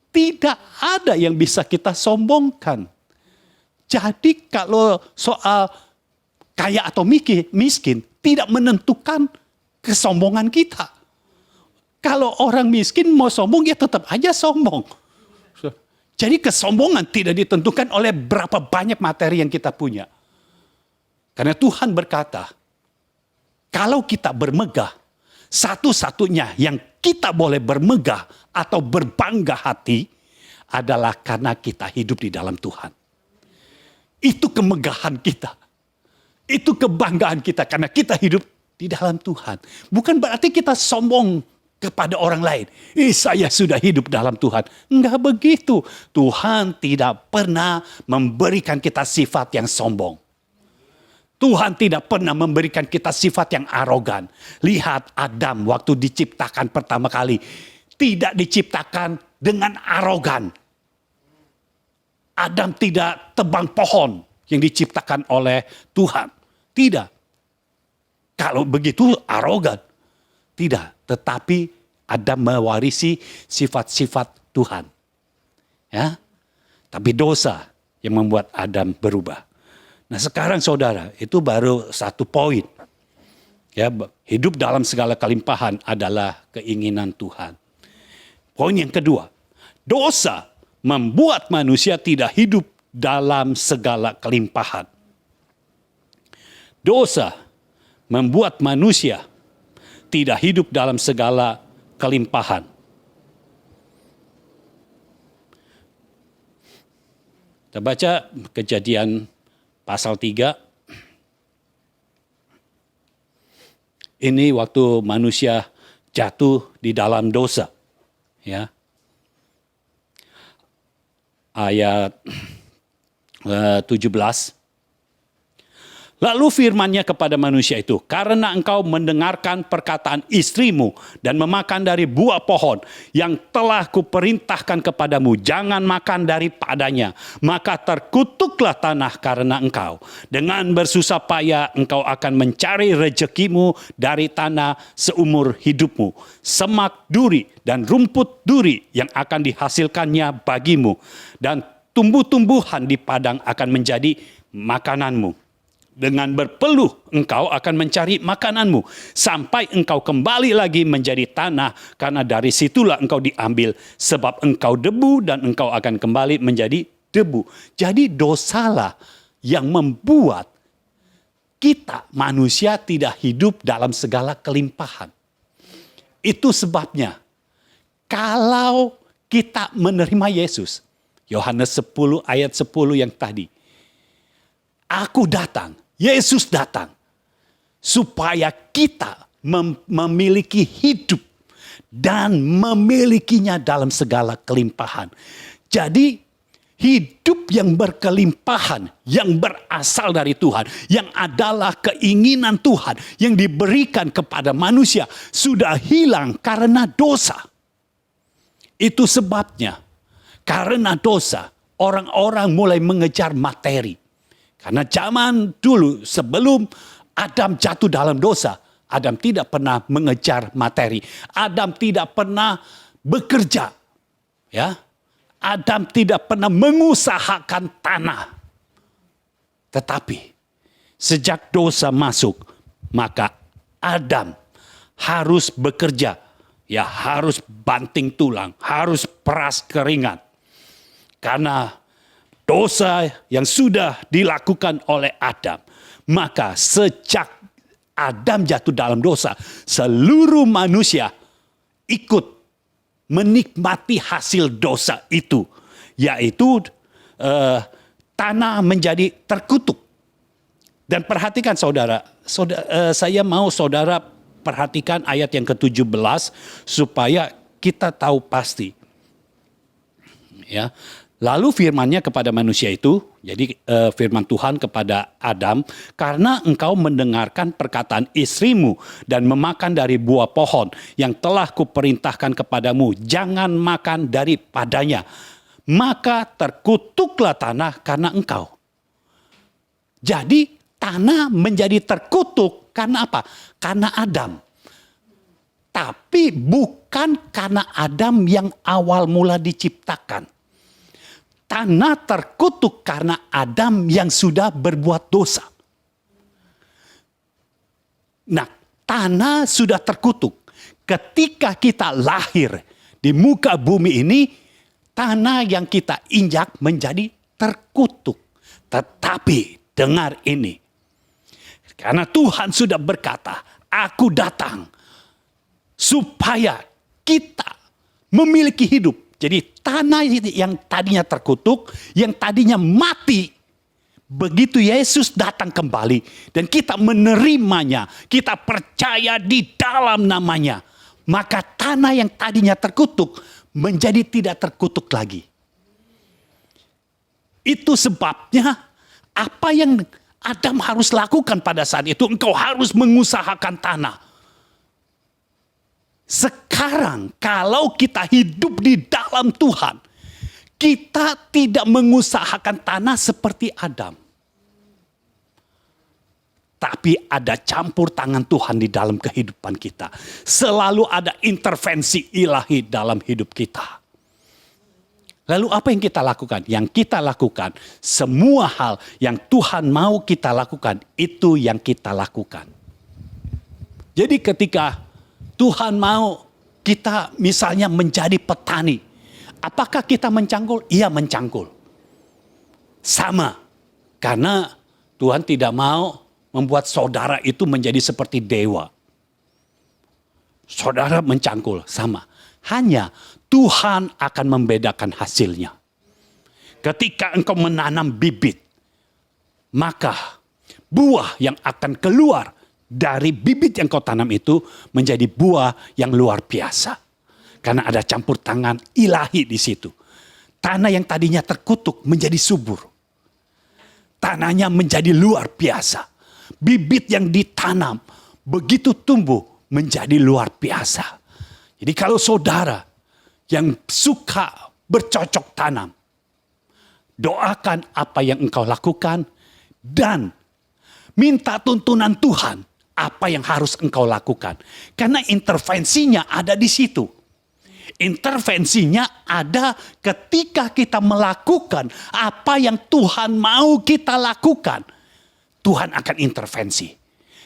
Tidak ada yang bisa kita sombongkan. Jadi kalau soal kaya atau miskin, tidak menentukan kesombongan kita. Kalau orang miskin mau sombong, ya tetap aja sombong. Jadi kesombongan tidak ditentukan oleh berapa banyak materi yang kita punya. Karena Tuhan berkata, kalau kita bermegah, satu-satunya yang kita boleh bermegah atau berbangga hati adalah karena kita hidup di dalam Tuhan. Itu kemegahan kita. Itu kebanggaan kita karena kita hidup di dalam Tuhan. Bukan berarti kita sombong kepada orang lain. Saya sudah hidup dalam Tuhan. Enggak begitu. Tuhan tidak pernah memberikan kita sifat yang sombong. Tuhan tidak pernah memberikan kita sifat yang arogan. Lihat Adam waktu diciptakan pertama kali. Tidak diciptakan dengan arogan. Adam tidak tebang pohon yang diciptakan oleh Tuhan. Tidak. Kalau begitu arogan. Tidak. Tetapi Adam mewarisi sifat-sifat Tuhan. Ya. Tapi dosa yang membuat Adam berubah. Nah sekarang saudara, itu baru satu poin. Ya, hidup dalam segala kelimpahan adalah keinginan Tuhan. Poin yang kedua, dosa membuat manusia tidak hidup dalam segala kelimpahan. Dosa membuat manusia tidak hidup dalam segala kelimpahan. Kita baca Kejadian pasal 3. Ini waktu manusia jatuh di dalam dosa. Ya. Ayat 17. Lalu firman-Nya kepada manusia itu, karena engkau mendengarkan perkataan istrimu dan memakan dari buah pohon yang telah kuperintahkan kepadamu, jangan makan daripadanya, maka terkutuklah tanah karena engkau. Dengan bersusah payah engkau akan mencari rezekimu dari tanah seumur hidupmu. Semak duri dan rumput duri yang akan dihasilkannya bagimu, dan tumbuh-tumbuhan di padang akan menjadi makananmu. Dengan berpeluh engkau akan mencari makananmu sampai engkau kembali lagi menjadi tanah, karena dari situlah engkau diambil, sebab engkau debu dan engkau akan kembali menjadi debu. Jadi dosalah yang membuat kita manusia tidak hidup dalam segala kelimpahan. Itu sebabnya kalau kita menerima Yesus, Yohanes 10 ayat 10 yang tadi, aku datang, Yesus datang, supaya kita memiliki hidup dan memilikinya dalam segala kelimpahan. Jadi hidup yang berkelimpahan, yang berasal dari Tuhan, yang adalah keinginan Tuhan, yang diberikan kepada manusia, sudah hilang karena dosa. Itu sebabnya, karena dosa, orang-orang mulai mengejar materi. Karena zaman dulu sebelum Adam jatuh dalam dosa, Adam tidak pernah mengejar materi. Adam tidak pernah bekerja. Ya. Adam tidak pernah mengusahakan tanah. Tetapi sejak dosa masuk, maka Adam harus bekerja. Ya, harus banting tulang, harus peras keringat. Karena dosa yang sudah dilakukan oleh Adam, maka sejak Adam jatuh dalam dosa, seluruh manusia ikut menikmati hasil dosa itu, yaitu tanah menjadi terkutuk. Dan perhatikan saudara, saya mau saudara perhatikan ayat yang ke-17 supaya kita tahu pasti. Ya. Lalu firman-Nya kepada manusia itu, jadi firman Tuhan kepada Adam, karena engkau mendengarkan perkataan istrimu dan memakan dari buah pohon yang telah kuperintahkan kepadamu, jangan makan daripadanya, maka terkutuklah tanah karena engkau. Jadi tanah menjadi terkutuk karena apa? Karena Adam. Tapi bukan karena Adam yang awal mula diciptakan. Tanah terkutuk karena Adam yang sudah berbuat dosa. Nah, tanah sudah terkutuk. Ketika kita lahir di muka bumi ini, tanah yang kita injak menjadi terkutuk. Tetapi dengar ini. Karena Tuhan sudah berkata, aku datang supaya kita memiliki hidup. Jadi tanah yang tadinya terkutuk, yang tadinya mati, begitu Yesus datang kembali dan kita menerimanya, kita percaya di dalam namanya, maka tanah yang tadinya terkutuk menjadi tidak terkutuk lagi. Itu sebabnya apa yang Adam harus lakukan pada saat itu, engkau harus mengusahakan tanah. Sekarang kalau kita hidup di dalam Tuhan, kita tidak mengusahakan tanah seperti Adam. Tapi ada campur tangan Tuhan di dalam kehidupan kita. Selalu ada intervensi ilahi dalam hidup kita. Lalu apa yang kita lakukan? Yang kita lakukan, semua hal yang Tuhan mau kita lakukan, itu yang kita lakukan. Jadi ketika Tuhan mau kita misalnya menjadi petani. Apakah kita mencangkul? Iya, mencangkul. Sama. Karena Tuhan tidak mau membuat saudara itu menjadi seperti dewa. Saudara mencangkul, sama. Hanya Tuhan akan membedakan hasilnya. Ketika engkau menanam bibit, maka buah yang akan keluar dari bibit yang kau tanam itu menjadi buah yang luar biasa. Karena ada campur tangan ilahi di situ. Tanah yang tadinya terkutuk menjadi subur. Tanahnya menjadi luar biasa. bibit yang ditanam begitu tumbuh menjadi luar biasa. Jadi kalau saudara yang suka bercocok tanam, doakan apa yang engkau lakukan dan minta tuntunan Tuhan apa yang harus engkau lakukan. Karena intervensinya ada di situ. Intervensinya ada ketika kita melakukan apa yang Tuhan mau kita lakukan. Tuhan akan intervensi.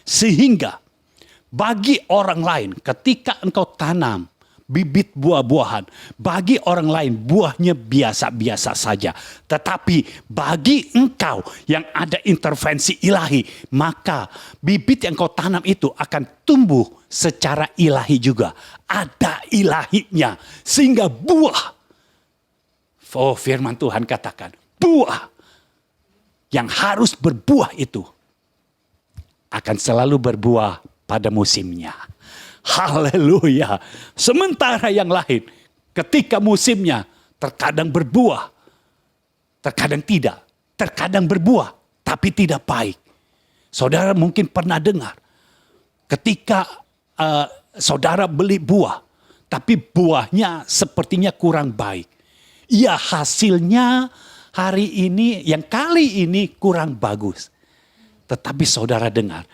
Sehingga bagi orang lain ketika engkau tanam bibit buah-buahan, bagi orang lain buahnya biasa-biasa saja. Tetapi bagi engkau yang ada intervensi ilahi, maka bibit yang kau tanam itu akan tumbuh secara ilahi juga. Ada ilahinya. Sehingga buah, oh firman Tuhan katakan, buah yang harus berbuah itu akan selalu berbuah pada musimnya. Haleluya. Sementara yang lain ketika musimnya terkadang berbuah, terkadang tidak. Terkadang berbuah tapi tidak baik. Saudara mungkin pernah dengar ketika saudara beli buah tapi buahnya sepertinya kurang baik. Ya hasilnya hari ini yang kali ini kurang bagus. Tetapi saudara dengar,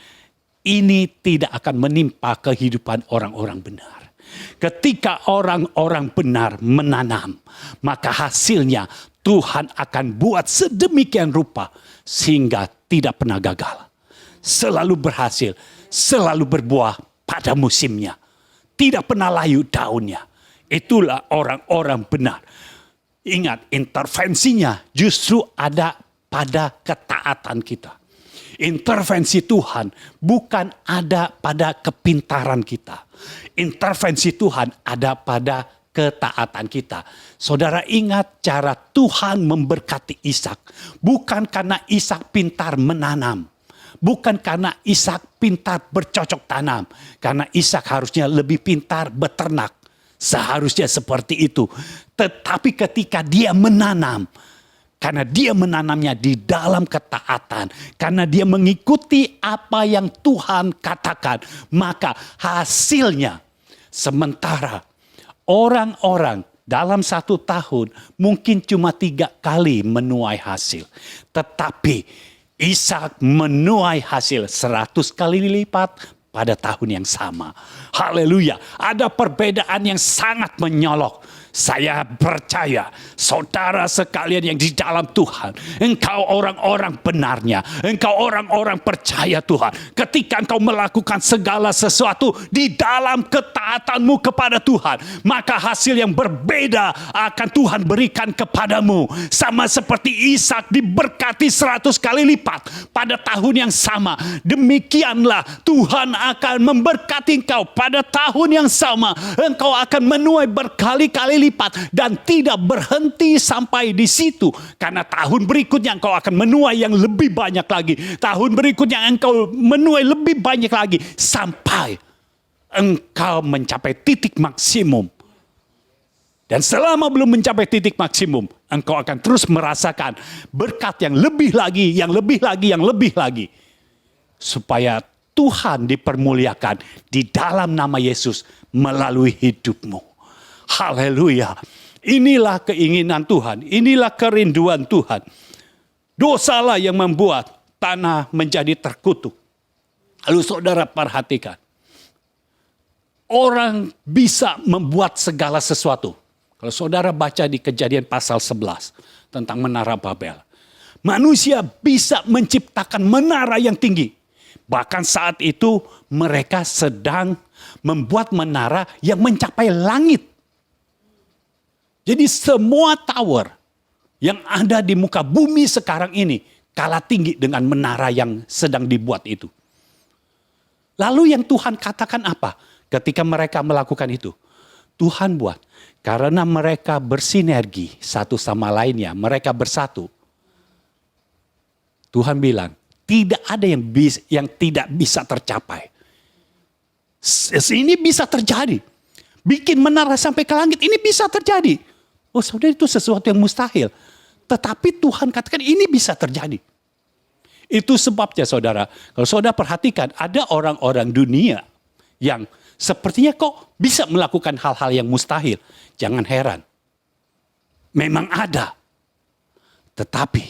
ini tidak akan menimpa kehidupan orang-orang benar. Ketika orang-orang benar menanam, maka hasilnya Tuhan akan buat sedemikian rupa sehingga tidak pernah gagal. Selalu berhasil, selalu berbuah pada musimnya. Tidak pernah layu daunnya. Itulah orang-orang benar. Ingat, intervensinya justru ada pada ketaatan kita. Intervensi Tuhan bukan ada pada kepintaran kita. Intervensi Tuhan ada pada ketaatan kita. Saudara ingat cara Tuhan memberkati Ishak. Bukan karena Ishak pintar menanam. Bukan karena Ishak pintar bercocok tanam. Karena Ishak harusnya lebih pintar beternak. Seharusnya seperti itu. Tetapi ketika dia menanam, karena dia menanamnya di dalam ketaatan. Karena dia mengikuti apa yang Tuhan katakan. Maka hasilnya sementara orang-orang dalam 1 tahun mungkin cuma 3 kali menuai hasil. Tetapi Ishak menuai hasil 100 kali lipat pada tahun yang sama. Haleluya. Ada perbedaan yang sangat menyolok. Saya percaya saudara sekalian yang di dalam Tuhan, engkau orang-orang benarnya, engkau orang-orang percaya Tuhan. Ketika engkau melakukan segala sesuatu di dalam ketaatanmu kepada Tuhan, maka hasil yang berbeda akan Tuhan berikan kepadamu. Sama seperti Ishak diberkati 100 kali lipat pada tahun yang sama. Demikianlah Tuhan akan memberkati engkau pada tahun yang sama. Engkau akan menuai berkali-kali lipat dan tidak berhenti sampai di situ, karena tahun berikutnya engkau akan menuai yang lebih banyak lagi, tahun berikutnya engkau menuai lebih banyak lagi sampai engkau mencapai titik maksimum. Dan selama belum mencapai titik maksimum, engkau akan terus merasakan berkat yang lebih lagi, yang lebih lagi, yang lebih lagi, supaya Tuhan dipermuliakan di dalam nama Yesus melalui hidupmu. Haleluya. Inilah keinginan Tuhan. Inilah kerinduan Tuhan. Dosalah yang membuat tanah menjadi terkutuk. Lalu saudara perhatikan. Orang bisa membuat segala sesuatu. Kalau saudara baca di Kejadian pasal 11 tentang menara Babel. Manusia bisa menciptakan menara yang tinggi. Bahkan saat itu mereka sedang membuat menara yang mencapai langit. Jadi semua tower yang ada di muka bumi sekarang ini kalah tinggi dengan menara yang sedang dibuat itu. Lalu yang Tuhan katakan apa ketika mereka melakukan itu? Tuhan buat karena mereka bersinergi satu sama lainnya, mereka bersatu. Tuhan bilang tidak ada yang tidak bisa tercapai. Ini bisa terjadi. Bikin menara sampai ke langit ini bisa terjadi. Oh saudara, itu sesuatu yang mustahil. Tetapi Tuhan katakan ini bisa terjadi. Itu sebabnya saudara, kalau saudara perhatikan ada orang-orang dunia yang sepertinya kok bisa melakukan hal-hal yang mustahil. Jangan heran. Memang ada. Tetapi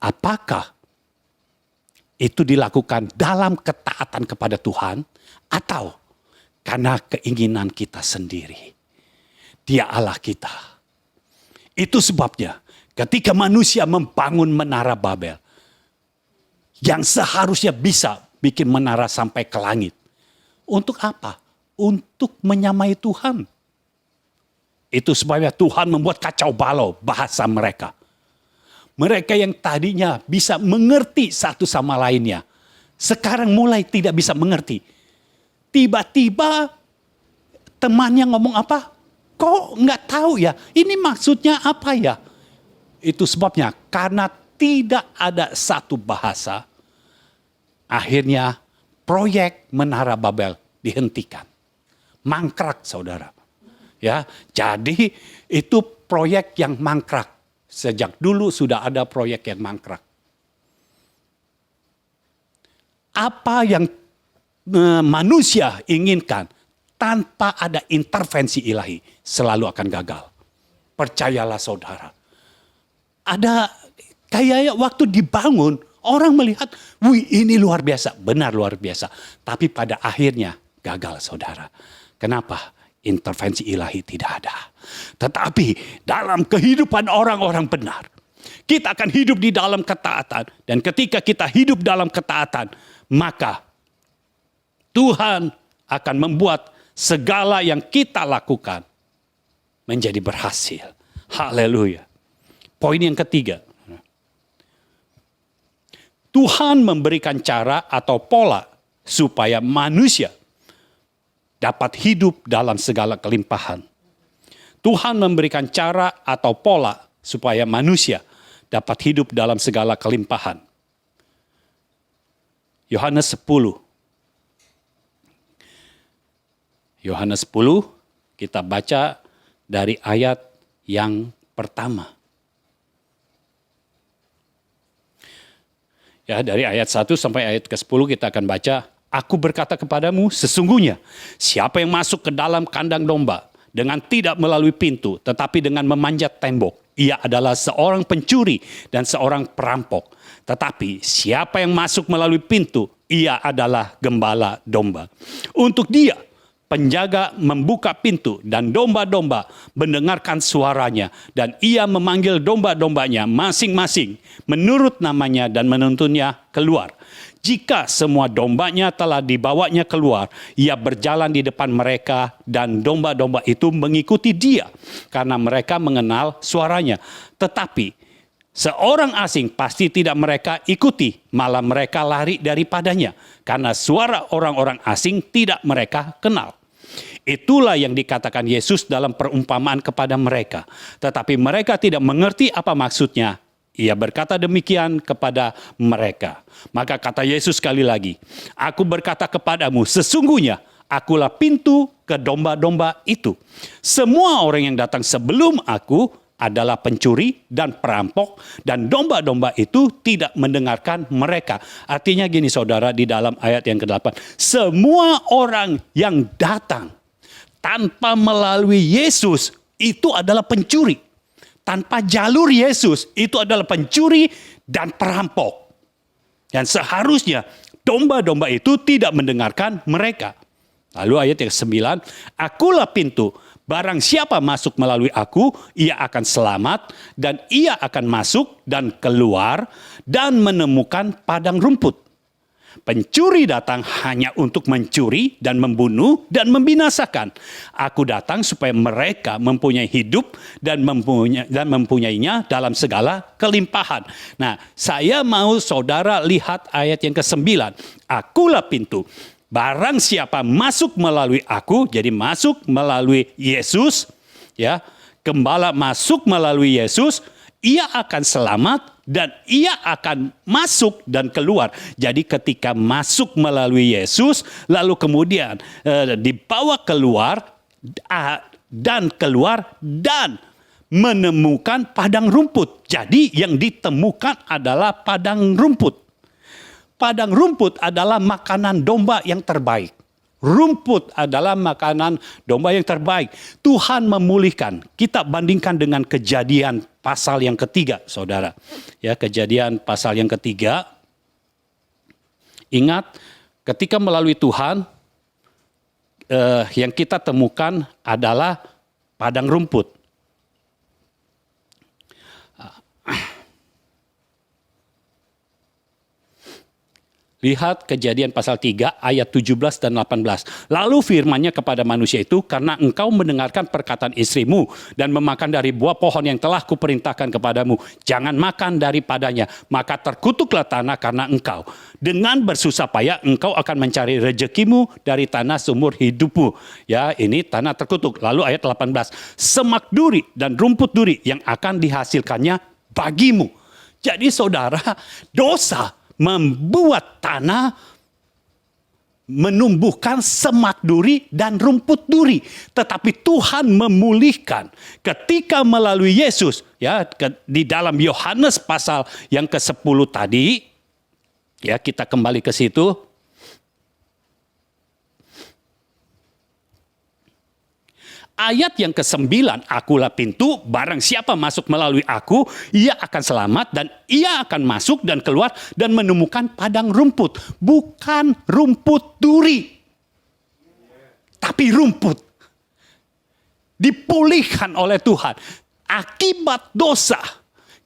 apakah itu dilakukan dalam ketaatan kepada Tuhan atau karena keinginan kita sendiri? Dia Allah kita. Itu sebabnya ketika manusia membangun menara Babel yang seharusnya bisa bikin menara sampai ke langit. Untuk apa? Untuk menyamai Tuhan. Itu sebabnya Tuhan membuat kacau balau bahasa mereka. Mereka yang tadinya bisa mengerti satu sama lainnya, sekarang mulai tidak bisa mengerti. Tiba-tiba temannya ngomong apa? Kok nggak tahu ya? Ini maksudnya apa ya? Itu sebabnya karena tidak ada satu bahasa, akhirnya proyek Menara Babel dihentikan. Mangkrak saudara. Ya, jadi itu proyek yang mangkrak. Sejak dulu sudah ada proyek yang mangkrak. Apa yang manusia inginkan tanpa ada intervensi ilahi selalu akan gagal. Percayalah saudara. Ada kayak waktu dibangun orang melihat, wih ini luar biasa, benar luar biasa. Tapi pada akhirnya gagal saudara. Kenapa? Intervensi ilahi tidak ada. Tetapi dalam kehidupan orang-orang benar, kita akan hidup di dalam ketaatan. Dan ketika kita hidup dalam ketaatan, maka Tuhan akan membuat segala yang kita lakukan menjadi berhasil. Haleluya. Poin yang ketiga. Tuhan memberikan cara atau pola supaya manusia dapat hidup dalam segala kelimpahan. Tuhan memberikan cara atau pola supaya manusia dapat hidup dalam segala kelimpahan. Yohanes 10. Yohanes 10 kita baca dari ayat yang pertama. Ya, dari ayat 1 sampai ayat ke-10 kita akan baca. Aku berkata kepadamu, sesungguhnya siapa yang masuk ke dalam kandang domba dengan tidak melalui pintu, tetapi dengan memanjat tembok, ia adalah seorang pencuri dan seorang perampok. Tetapi siapa yang masuk melalui pintu, ia adalah gembala domba. Untuk dia, penjaga membuka pintu dan domba-domba mendengarkan suaranya. Dan ia memanggil domba-dombanya masing-masing menurut namanya dan menuntunnya keluar. Jika semua dombanya telah dibawanya keluar, ia berjalan di depan mereka dan domba-domba itu mengikuti dia karena mereka mengenal suaranya. Tetapi seorang asing pasti tidak mereka ikuti, malah mereka lari daripadanya karena suara orang-orang asing tidak mereka kenal. Itulah yang dikatakan Yesus dalam perumpamaan kepada mereka. Tetapi mereka tidak mengerti apa maksudnya. Ia berkata demikian kepada mereka. Maka kata Yesus sekali lagi, aku berkata kepadamu, sesungguhnya akulah pintu ke domba-domba itu. Semua orang yang datang sebelum aku adalah pencuri dan perampok, dan domba-domba itu tidak mendengarkan mereka. Artinya gini saudara, di dalam ayat yang ke-8, semua orang yang datang tanpa melalui Yesus itu adalah pencuri. Tanpa jalur Yesus itu adalah pencuri dan perampok. Dan seharusnya domba-domba itu tidak mendengarkan mereka. Lalu ayat yang 9, akulah pintu. Barang siapa masuk melalui aku, ia akan selamat dan ia akan masuk dan keluar dan menemukan padang rumput. Pencuri datang hanya untuk mencuri dan membunuh dan membinasakan. Aku datang supaya mereka mempunyai hidup dan mempunyainya dalam segala kelimpahan. Nah, saya mau saudara lihat ayat yang ke-9. Akulah pintu. Barang siapa masuk melalui aku, jadi masuk melalui Yesus, ya, gembala masuk melalui Yesus, ia akan selamat dan ia akan masuk dan keluar. Jadi ketika masuk melalui Yesus, lalu kemudian dibawa keluar dan menemukan padang rumput. Jadi yang ditemukan adalah padang rumput. Padang rumput adalah makanan domba yang terbaik. Rumput adalah makanan domba yang terbaik. Tuhan memulihkan. Kita bandingkan dengan Kejadian pasal yang ketiga, saudara. Ya, Kejadian pasal yang ketiga. Ingat, ketika melalui Tuhan, yang kita temukan adalah padang rumput. Lihat Kejadian pasal 3 ayat 17 dan 18. Lalu firman-Nya kepada manusia itu, karena engkau mendengarkan perkataan istrimu dan memakan dari buah pohon yang telah kuperintahkan kepadamu, jangan makan daripadanya, maka terkutuklah tanah karena engkau. Dengan bersusah payah engkau akan mencari rezekimu dari tanah seumur hidupmu. Ya, ini tanah terkutuk. Lalu ayat 18. Semak duri dan rumput duri yang akan dihasilkannya bagimu. Jadi saudara, dosa membuat tanah menumbuhkan semak duri dan rumput duri. Tetapi Tuhan memulihkan ketika melalui Yesus. Ya, di dalam Yohanes pasal yang ke-10 tadi. Ya, kita kembali ke situ. Ayat yang ke-9, akulah pintu, barang siapa masuk melalui aku, ia akan selamat dan ia akan masuk dan keluar dan menemukan padang rumput. Bukan rumput duri, tapi rumput. Dipulihkan oleh Tuhan. Akibat dosa,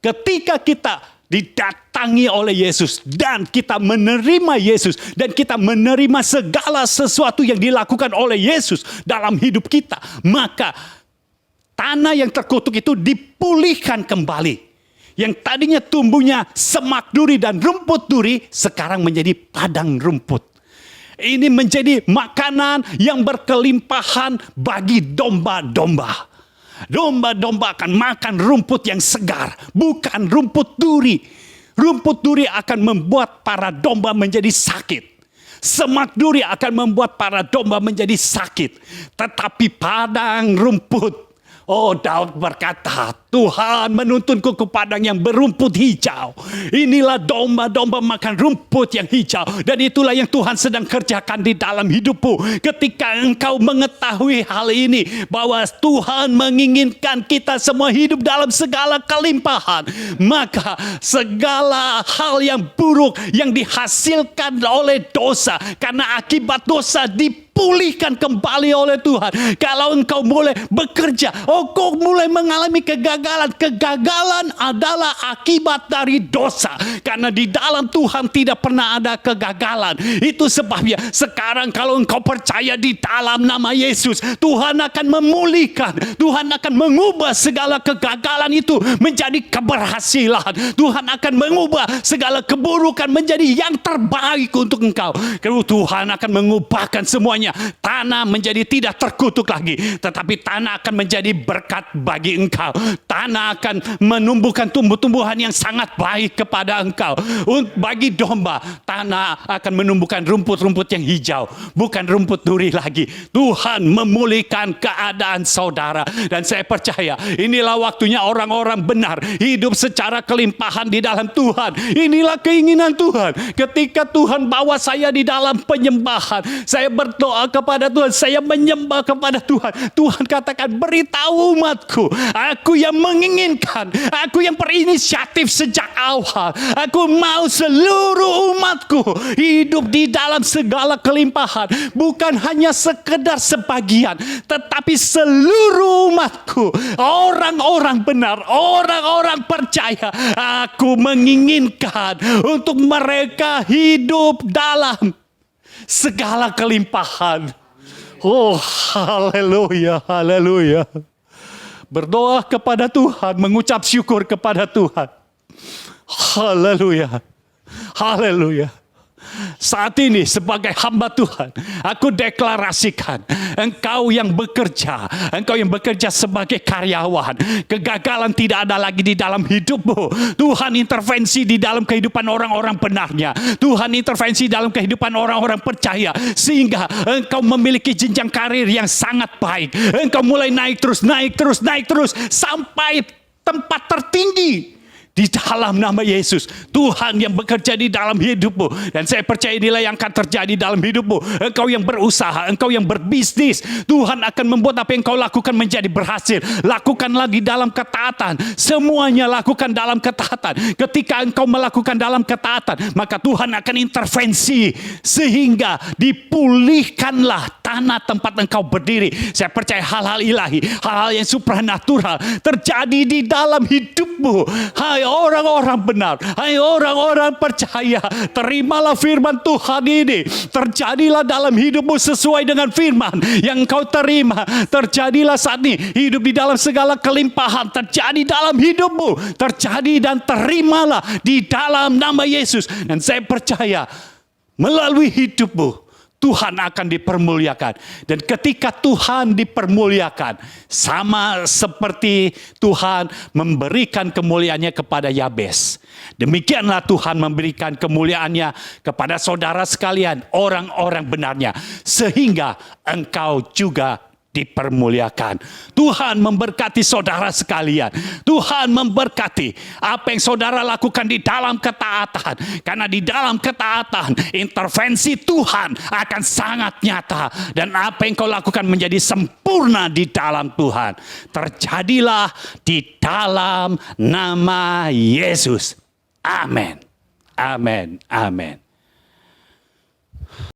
ketika kita didatangi oleh Yesus dan kita menerima Yesus dan kita menerima segala sesuatu yang dilakukan oleh Yesus dalam hidup kita, maka tanah yang terkutuk itu dipulihkan kembali. Yang tadinya tumbuhnya semak duri dan rumput duri sekarang menjadi padang rumput. Ini menjadi makanan yang berkelimpahan bagi domba-domba. Domba-domba akan makan rumput yang segar, bukan rumput duri. Rumput duri akan membuat para domba menjadi sakit. Semak duri akan membuat para domba menjadi sakit. Tetapi padang rumput, oh, Daud berkata, Tuhan menuntunku ke padang yang berumput hijau. Inilah domba-domba makan rumput yang hijau. Dan itulah yang Tuhan sedang kerjakan di dalam hidupmu. Ketika engkau mengetahui hal ini, bahwa Tuhan menginginkan kita semua hidup dalam segala kelimpahan, maka segala hal yang buruk yang dihasilkan oleh dosa, karena akibat dosa dipulihkan kembali oleh Tuhan. Kalau engkau mulai bekerja, kau mulai mengalami kegagalan. Kegagalan adalah akibat dari dosa. Karena di dalam Tuhan tidak pernah ada kegagalan. Itu sebabnya sekarang kalau engkau percaya di dalam nama Yesus, Tuhan akan memulihkan. Tuhan akan mengubah segala kegagalan itu menjadi keberhasilan. Tuhan akan mengubah segala keburukan menjadi yang terbaik untuk engkau. Karena Tuhan akan mengubahkan semuanya. Tanah menjadi tidak terkutuk lagi, tetapi tanah akan menjadi berkat bagi engkau. Tanah akan menumbuhkan tumbuh-tumbuhan yang sangat baik kepada engkau. Bagi domba, tanah akan menumbuhkan rumput-rumput yang hijau, bukan rumput duri lagi. Tuhan memulihkan keadaan saudara. Dan saya percaya inilah waktunya orang-orang benar hidup secara kelimpahan di dalam Tuhan. Inilah keinginan Tuhan. Ketika Tuhan bawa saya di dalam penyembahan, saya berdoa kepada Tuhan, saya menyembah kepada Tuhan. Tuhan katakan, beritahu umatku, aku yang menginginkan, aku yang berinisiatif sejak awal. Aku mau seluruh umatku hidup di dalam segala kelimpahan. Bukan hanya sekedar sebagian, tetapi seluruh umatku, orang-orang benar, orang-orang percaya. Aku menginginkan untuk mereka hidup dalam segala kelimpahan. Oh, haleluya, haleluya. Berdoa kepada Tuhan, mengucap syukur kepada Tuhan. Haleluya, haleluya. saat ini sebagai hamba Tuhan, aku deklarasikan, engkau yang bekerja sebagai karyawan, kegagalan tidak ada lagi di dalam hidupmu. Tuhan intervensi di dalam kehidupan orang-orang benarnya. Tuhan intervensi dalam kehidupan orang-orang percaya, sehingga engkau memiliki jenjang karir yang sangat baik. Engkau mulai naik terus, sampai tempat tertinggi. Di dalam nama Yesus, Tuhan yang bekerja di dalam hidupmu. Dan saya percaya inilah yang akan terjadi dalam hidupmu. Engkau yang berusaha, engkau yang berbisnis, Tuhan akan membuat apa yang kau lakukan menjadi berhasil. Lakukanlah di dalam ketaatan. Semuanya lakukan dalam ketaatan. Ketika engkau melakukan dalam ketaatan, maka Tuhan akan intervensi sehingga dipulihkanlah tanah tempat engkau berdiri. Saya percaya hal-hal ilahi, hal-hal yang supranatural terjadi di dalam hidupmu. Hai orang-orang benar, hai orang-orang percaya, terimalah firman Tuhan ini. Terjadilah dalam hidupmu sesuai dengan firman yang kau terima. Terjadilah saat ini, hidup di dalam segala kelimpahan terjadi dalam hidupmu. Terjadi dan terimalah di dalam nama Yesus. Dan saya percaya melalui hidupmu Tuhan akan dipermuliakan. Dan ketika Tuhan dipermuliakan, sama seperti Tuhan memberikan kemuliaannya kepada Yabes, demikianlah Tuhan memberikan kemuliaannya kepada saudara sekalian, orang-orang benarnya, sehingga engkau juga dipermuliakan. Tuhan memberkati saudara sekalian. Tuhan memberkati apa yang saudara lakukan di dalam ketaatan. Karena di dalam ketaatan, intervensi Tuhan akan sangat nyata. Dan apa yang kau lakukan menjadi sempurna di dalam Tuhan. Terjadilah di dalam nama Yesus. Amin. Amin. Amin.